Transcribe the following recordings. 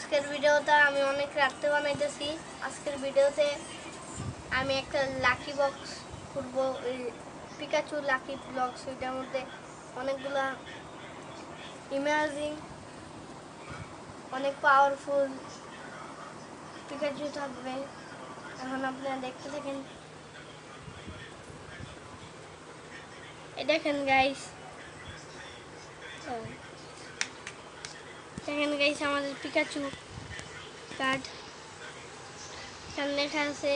আজকের ভিডিওটা আমি অনেক রাতে বানাইতেছি। আজকের ভিডিওতে আমি একটা লাকি বক্স করব, পিকাচু লাকি ব্লকস। এটার মধ্যে অনেকগুলা ইমাজিং, অনেক পাওয়ারফুল পিকাচু থাকবে। এখন আপনারা দেখতে থাকেন। এই দেখেন গাইস, দেখেন গাইস আমাদের পিকাচু কার্ড। এখানে লেখা আছে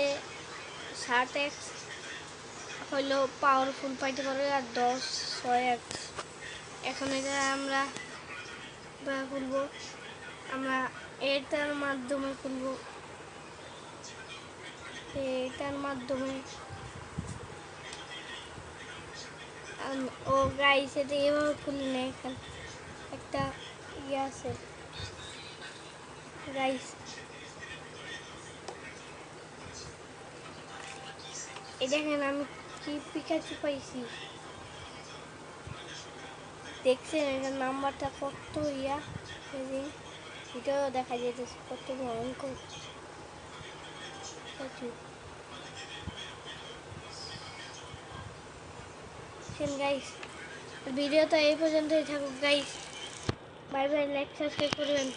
7x হইলো পাওয়ারফুল পাইতে পারে, আর 10 6x। এখন এটা আমরা খুলবো, আমরা এটার মাধ্যমে খুলবো, এটার মাধ্যমে। ও গাইস, এটা এভাবে খুলি না, এখানে একটা ইয়ে আছে গাইস। এই দেখেন আমি কি পিকাচু পাইছি, দেখছেন এটার নাম্বারটা কত ইয়া, এটাও দেখা যাইতেছে কত ভয়ঙ্কর পিকাচু। গাইস ভিডিওটা এই পর্যন্তই থাকুক guys. Bye bye, like subscribe করবেন।